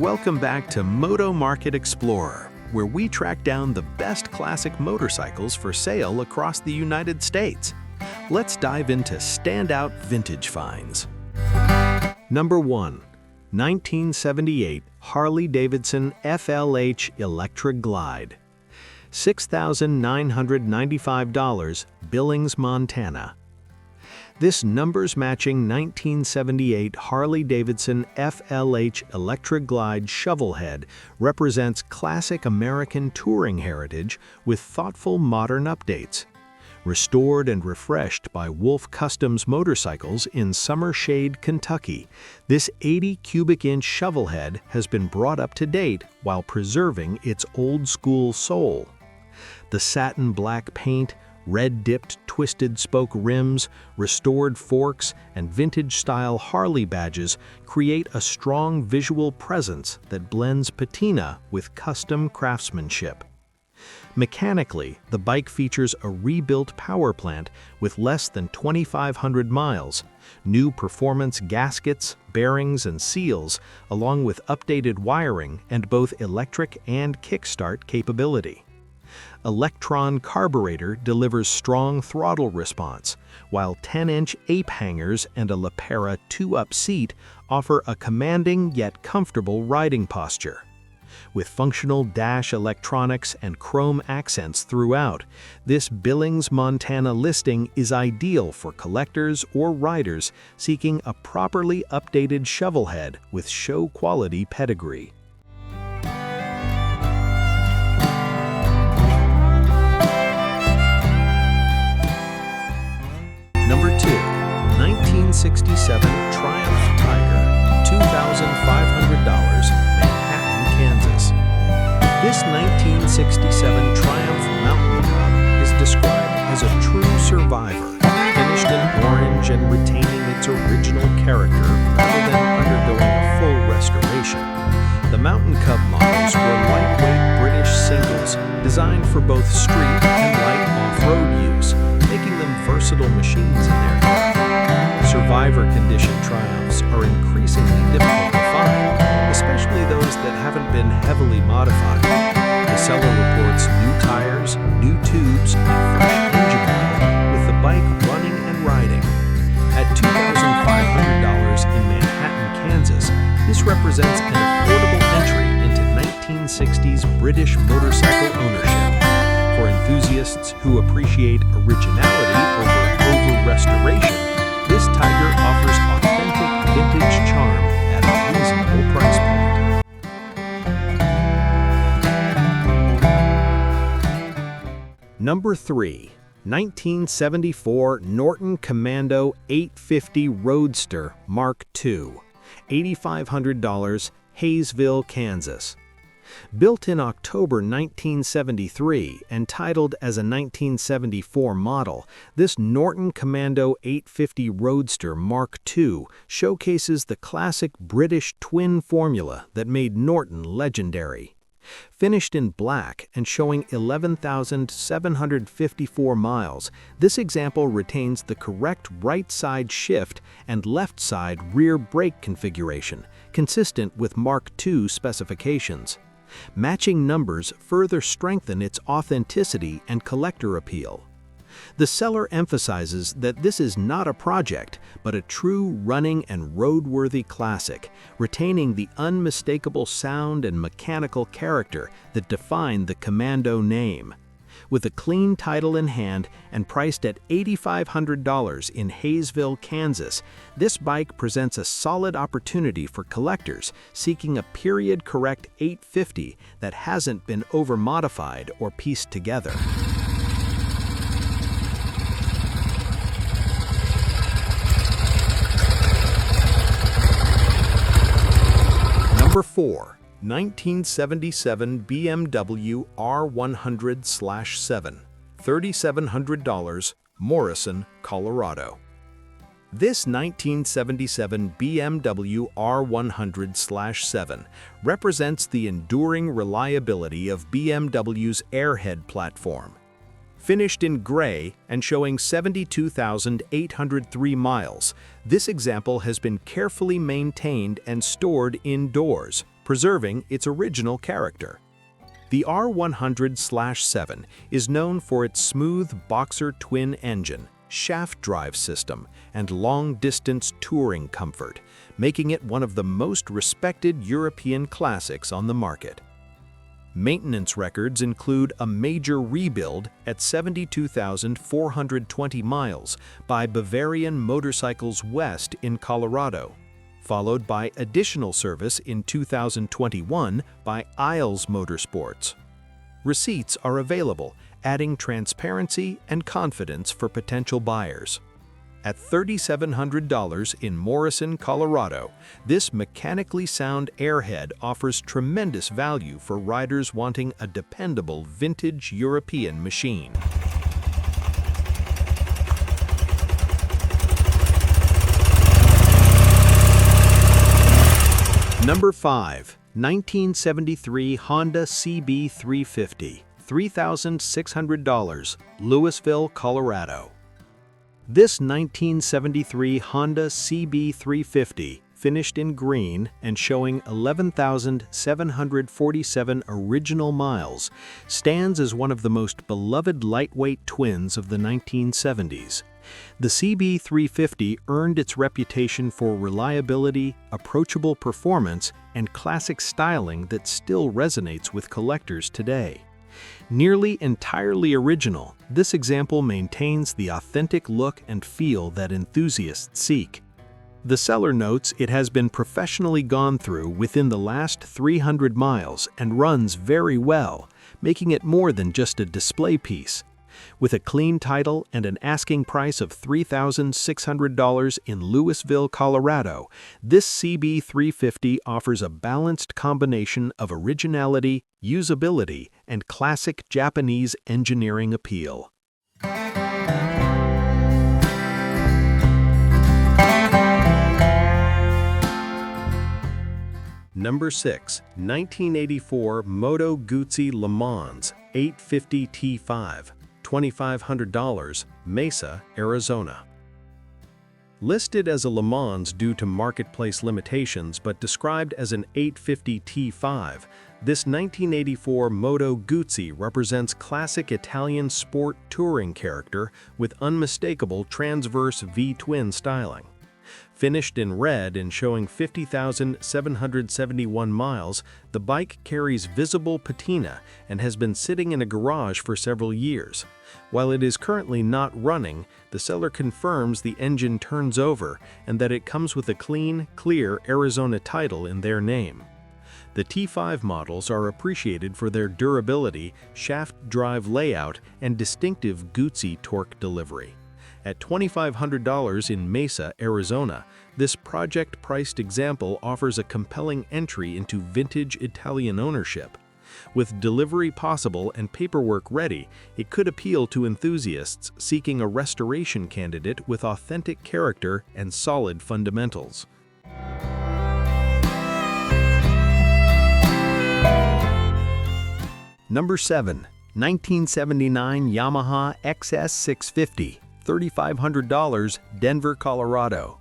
Welcome back to Moto Market Explorer, where we track down the best classic motorcycles for sale across the United States. Let's dive into standout vintage finds. Number 1. 1978 Harley-Davidson FLH Electric Glide. $6,995, Billings, Montana. This numbers-matching 1978 Harley-Davidson FLH Electric Glide shovelhead represents classic American touring heritage with thoughtful modern updates. Restored and refreshed by Wolf Customs Motorcycles in Summer Shade, Kentucky, this 80 cubic inch shovelhead has been brought up to date while preserving its old-school soul. The satin black paint, red-dipped twisted spoke rims, restored forks, and vintage-style Harley badges create a strong visual presence that blends patina with custom craftsmanship. Mechanically, the bike features a rebuilt power plant with less than 2,500 miles, new performance gaskets, bearings, and seals, along with updated wiring and both electric and kickstart capability. Electron carburetor delivers strong throttle response, while 10-inch ape hangers and a Lapera 2-up seat offer a commanding yet comfortable riding posture. With functional dash electronics and chrome accents throughout, this Billings, Montana listing is ideal for collectors or riders seeking a properly updated shovelhead with show-quality pedigree. Number 2. 1967 Triumph Tiger, $2,500, Manhattan, Kansas. This 1967 Triumph Mountain Cub is described as a true survivor, finished in orange and retaining its original character rather than undergoing a full restoration. The Mountain Cub models were lightweight British singles designed for both street and light off-road use, making them versatile machines in their era. Survivor condition Triumphs are increasingly difficult to find, especially those that haven't been heavily modified. The seller reports new tires, new tubes, and fresh engine oil, with the bike running and riding. At $2,500 in Manhattan, Kansas, this represents an affordable entry into 1960s British motorcycle ownership. For enthusiasts who appreciate originality over restoration, this Tiger offers authentic vintage charm at a reasonable price point. Number 3. 1974 Norton Commando 850 Roadster Mark II, $8,500, Hayesville, Kansas. Built in October 1973 and titled as a 1974 model, this Norton Commando 850 Roadster Mark II showcases the classic British twin formula that made Norton legendary. Finished in black and showing 11,754 miles, this example retains the correct right side shift and left side rear brake configuration, consistent with Mark II specifications. Matching numbers further strengthen its authenticity and collector appeal. The seller emphasizes that this is not a project, but a true running and roadworthy classic, retaining the unmistakable sound and mechanical character that define the Commando name. With a clean title in hand and priced at $8,500 in Hayesville, Kansas, this bike presents a solid opportunity for collectors seeking a period-correct 850 that hasn't been over-modified or pieced together. Number 4. 1977 BMW R100/7, $3,700, Morrison, Colorado. This 1977 BMW R100/7 represents the enduring reliability of BMW's Airhead platform. Finished in gray and showing 72,803 miles, this example has been carefully maintained and stored indoors, preserving its original character. The R100/7 is known for its smooth boxer twin engine, shaft drive system, and long-distance touring comfort, making it one of the most respected European classics on the market. Maintenance records include a major rebuild at 72,420 miles by Bavarian Motorcycles West in Colorado, followed by additional service in 2021 by Isles Motorsports. Receipts are available, adding transparency and confidence for potential buyers. At $3,700 in Morrison, Colorado, this mechanically sound airhead offers tremendous value for riders wanting a dependable vintage European machine. Number 5. 1973 Honda CB350, $3,600, Louisville, Colorado. This 1973 Honda CB350, finished in green and showing 11,747 original miles, stands as one of the most beloved lightweight twins of the 1970s. The CB350 earned its reputation for reliability, approachable performance, and classic styling that still resonates with collectors today. Nearly entirely original, this example maintains the authentic look and feel that enthusiasts seek. The seller notes it has been professionally gone through within the last 300 miles and runs very well, making it more than just a display piece. With a clean title and an asking price of $3,600 in Louisville, Colorado, this CB350 offers a balanced combination of originality, usability, and classic Japanese engineering appeal. Number 6. 1984 Moto Guzzi LeMans 850 T5, $2,500, Mesa, Arizona. Listed as a LeMans due to marketplace limitations but described as an 850 T5, this 1984 Moto Guzzi represents classic Italian sport touring character with unmistakable transverse V-twin styling. Finished in red and showing 50,771 miles, the bike carries visible patina and has been sitting in a garage for several years. While it is currently not running, the seller confirms the engine turns over and that it comes with a clean, clear Arizona title in their name. The T5 models are appreciated for their durability, shaft drive layout, and distinctive Guzzi torque delivery. At $2,500 in Mesa, Arizona, this project-priced example offers a compelling entry into vintage Italian ownership. With delivery possible and paperwork ready, it could appeal to enthusiasts seeking a restoration candidate with authentic character and solid fundamentals. Number 7. 1979 Yamaha XS650, $3,500, Denver, Colorado.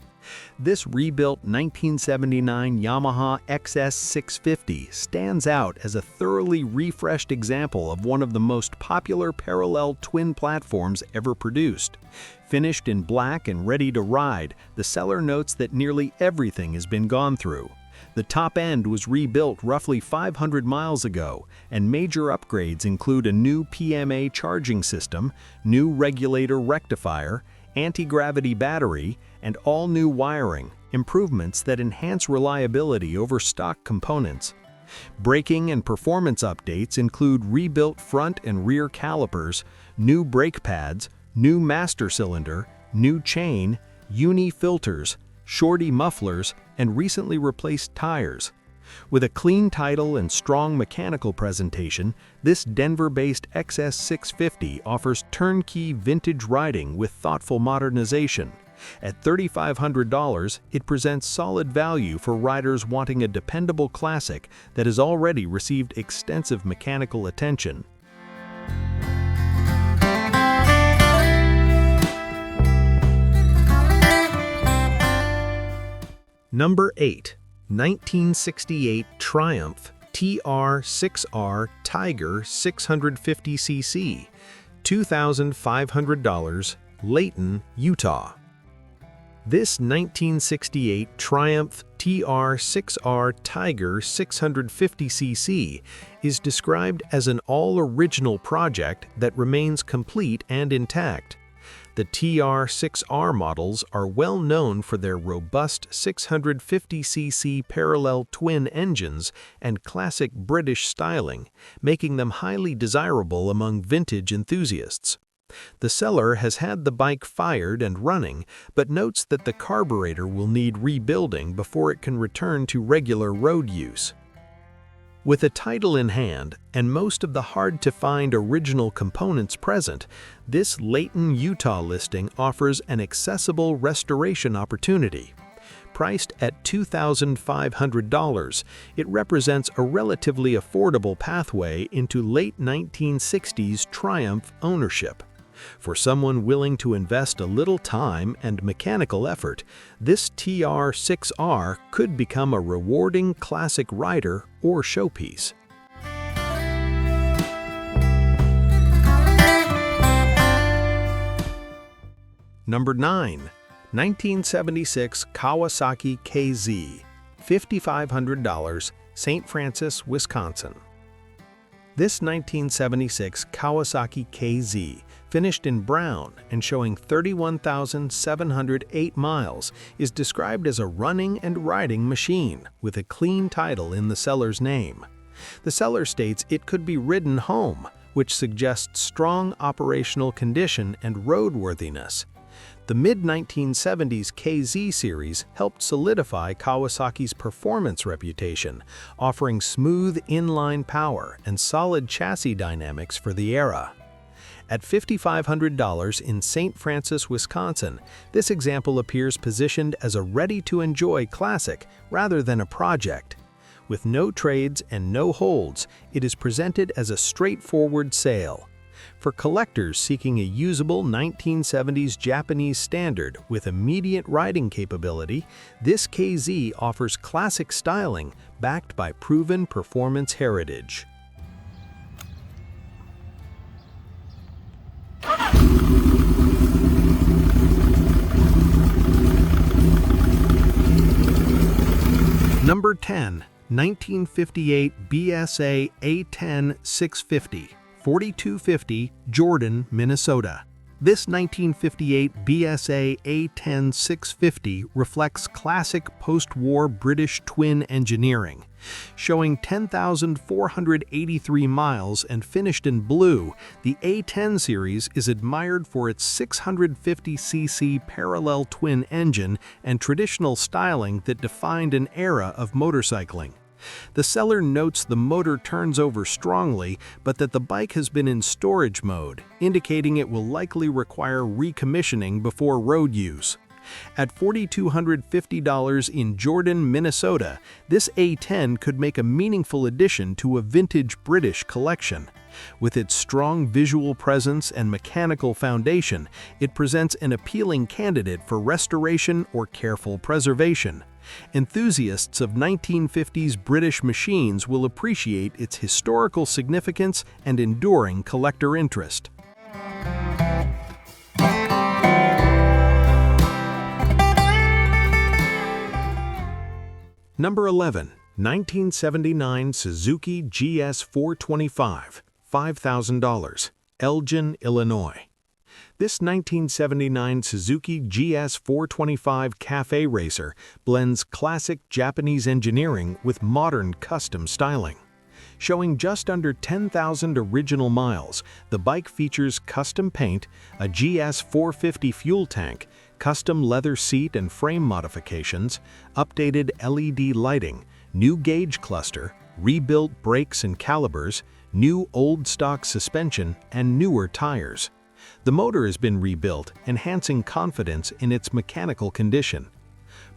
This rebuilt 1979 Yamaha XS650 stands out as a thoroughly refreshed example of one of the most popular parallel twin platforms ever produced. Finished in black and ready to ride, the seller notes that nearly everything has been gone through. The top end was rebuilt roughly 500 miles ago, and major upgrades include a new PMA charging system, new regulator rectifier, anti-gravity battery, and all-new wiring, improvements that enhance reliability over stock components. Braking and performance updates include rebuilt front and rear calipers, new brake pads, new master cylinder, new chain, uni filters, shorty mufflers, and recently replaced tires. With a clean title and strong mechanical presentation, this Denver-based XS650 offers turnkey vintage riding with thoughtful modernization. At $3,500, it presents solid value for riders wanting a dependable classic that has already received extensive mechanical attention. Number 8. 1968 Triumph TR6R Tiger 650cc, $2,500, Layton, Utah. This 1968 Triumph TR6R Tiger 650cc is described as an all-original project that remains complete and intact. The TR6R models are well known for their robust 650cc parallel twin engines and classic British styling, making them highly desirable among vintage enthusiasts. The seller has had the bike fired and running, but notes that the carburetor will need rebuilding before it can return to regular road use. With a title in hand and most of the hard-to-find original components present, this Layton, Utah listing offers an accessible restoration opportunity. Priced at $2,500, it represents a relatively affordable pathway into late 1960s Triumph ownership. For someone willing to invest a little time and mechanical effort, this TR6R could become a rewarding classic rider or showpiece. Number 9. 1976 Kawasaki KZ, $5,500, St. Francis, Wisconsin. This 1976 Kawasaki KZ, finished in brown and showing 31,708 miles, is described as a running and riding machine with a clean title in the seller's name. The seller states it could be ridden home, which suggests strong operational condition and roadworthiness. The mid-1970s KZ series helped solidify Kawasaki's performance reputation, offering smooth inline power and solid chassis dynamics for the era. At $5,500 in St. Francis, Wisconsin, this example appears positioned as a ready-to-enjoy classic rather than a project. With no trades and no holds, it is presented as a straightforward sale. For collectors seeking a usable 1970s Japanese standard with immediate riding capability, this KZ offers classic styling backed by proven performance heritage. Number 10. 1958 BSA A10 650, 4250, Jordan, Minnesota. This 1958 BSA A10 650 reflects classic post-war British twin engineering. Showing 10,483 miles and finished in blue, the A10 series is admired for its 650cc parallel twin engine and traditional styling that defined an era of motorcycling. The seller notes the motor turns over strongly, but that the bike has been in storage mode, indicating it will likely require recommissioning before road use. At $4,250 in Jordan, Minnesota, this A10 could make a meaningful addition to a vintage British collection. With its strong visual presence and mechanical foundation, it presents an appealing candidate for restoration or careful preservation. Enthusiasts of 1950s British machines will appreciate its historical significance and enduring collector interest. Number 11. 1979 Suzuki GS425, $5,000, Elgin, Illinois. This 1979 Suzuki GS425 Cafe Racer blends classic Japanese engineering with modern custom styling. Showing just under 10,000 original miles, the bike features custom paint, a GS450 fuel tank, custom leather seat and frame modifications, updated LED lighting, new gauge cluster, rebuilt brakes and calipers, new old stock suspension, and newer tires. The motor has been rebuilt, enhancing confidence in its mechanical condition.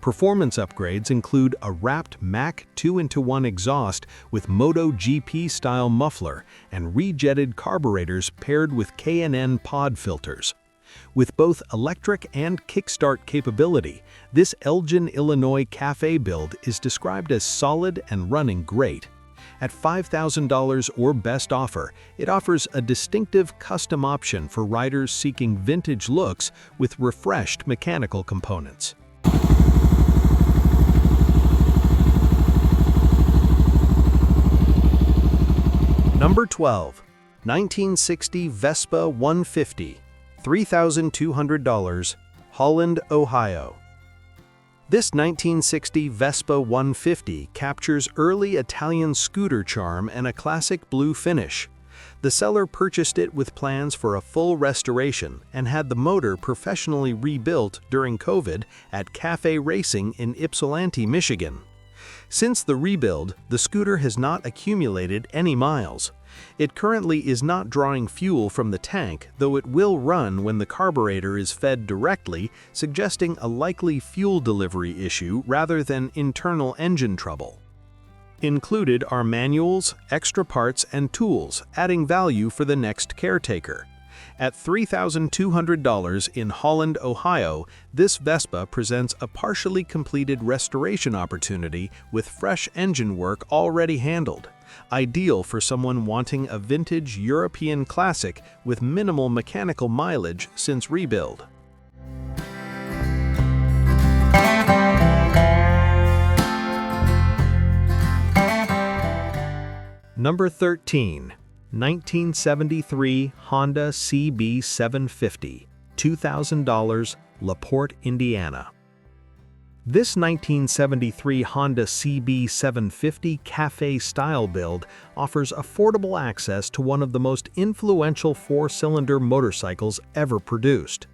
Performance upgrades include a wrapped Mach 2-in-1 exhaust with Moto GP-style muffler and rejetted carburetors paired with K&N pod filters. With both electric and kickstart capability, this Elgin, Illinois Cafe build is described as solid and running great. At $5,000 or best offer, it offers a distinctive custom option for riders seeking vintage looks with refreshed mechanical components. Number 12. 1960 Vespa 150, $3,200, Holland, Ohio. This 1960 Vespa 150 captures early Italian scooter charm and a classic blue finish. The seller purchased it with plans for a full restoration and had the motor professionally rebuilt during COVID at Cafe Racing in Ypsilanti, Michigan. Since the rebuild, the scooter has not accumulated any miles. It currently is not drawing fuel from the tank, though it will run when the carburetor is fed directly, suggesting a likely fuel delivery issue rather than internal engine trouble. Included are manuals, extra parts, and tools, adding value for the next caretaker. At $3,200 in Holland, Ohio, this Vespa presents a partially completed restoration opportunity with fresh engine work already handled. Ideal for someone wanting a vintage European classic with minimal mechanical mileage since rebuild. Number 13. 1973 Honda CB750, $2,000, LaPorte, Indiana. This 1973 Honda CB750 Cafe-style build offers affordable access to one of the most influential four-cylinder motorcycles ever produced.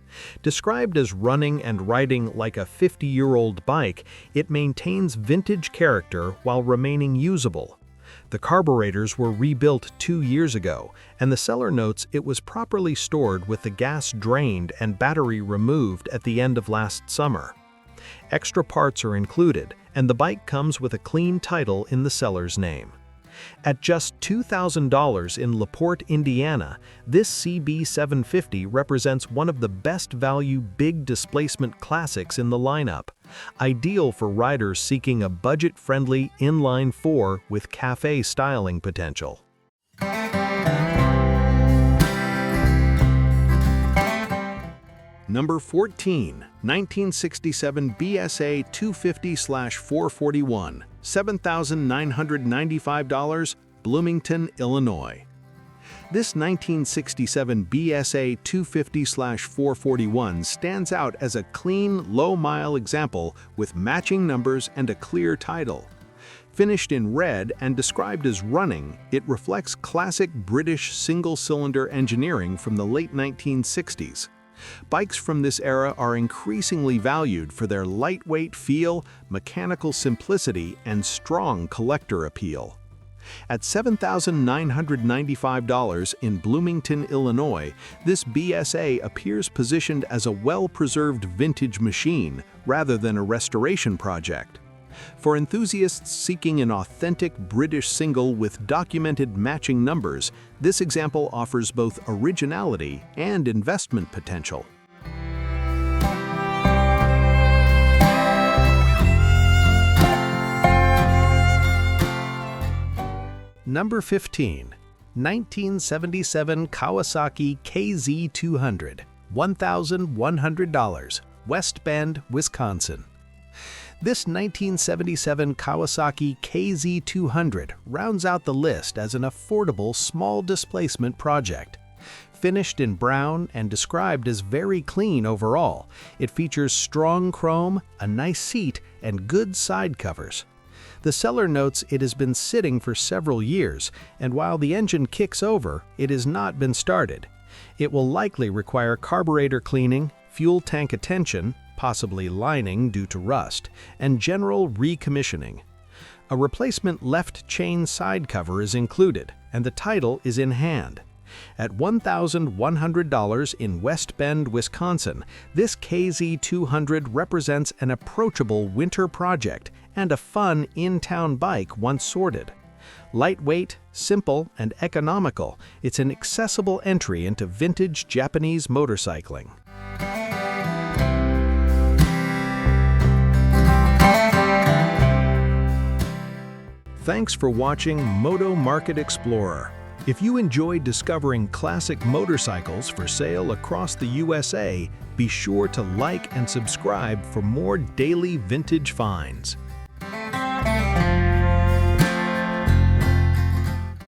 Described as running and riding like a 50-year-old bike, it maintains vintage character while remaining usable. The carburetors were rebuilt 2 years ago, and the seller notes it was properly stored with the gas drained and battery removed at the end of last summer. Extra parts are included, and the bike comes with a clean title in the seller's name. At just $2,000 in LaPorte, Indiana, this CB750 represents one of the best value big displacement classics in the lineup, ideal for riders seeking a budget-friendly inline four with cafe styling potential. Number 14. 1967 BSA 250/441, $7,995, Bloomington, Illinois. This 1967 BSA 250/441 stands out as a clean, low-mile example with matching numbers and a clear title. Finished in red and described as running, it reflects classic British single-cylinder engineering from the late 1960s. Bikes from this era are increasingly valued for their lightweight feel, mechanical simplicity, and strong collector appeal. At $7,995 in Bloomington, Illinois, this BSA appears positioned as a well-preserved vintage machine rather than a restoration project. For enthusiasts seeking an authentic British single with documented matching numbers, this example offers both originality and investment potential. Number 15. 1977 Kawasaki KZ200, $1,100, West Bend, Wisconsin. This 1977 Kawasaki KZ200 rounds out the list as an affordable small displacement project. Finished in brown and described as very clean overall, it features strong chrome, a nice seat, and good side covers. The seller notes it has been sitting for several years, and while the engine kicks over, it has not been started. It will likely require carburetor cleaning, fuel tank attention, possibly lining due to rust, and general recommissioning. A replacement left chain side cover is included, and the title is in hand. At $1,100 in West Bend, Wisconsin, this KZ200 represents an approachable winter project and a fun in-town bike once sorted. Lightweight, simple, and economical, it's an accessible entry into vintage Japanese motorcycling. Thanks for watching Moto Market Explorer. If you enjoyed discovering classic motorcycles for sale across the USA, be sure to like and subscribe for more daily vintage finds.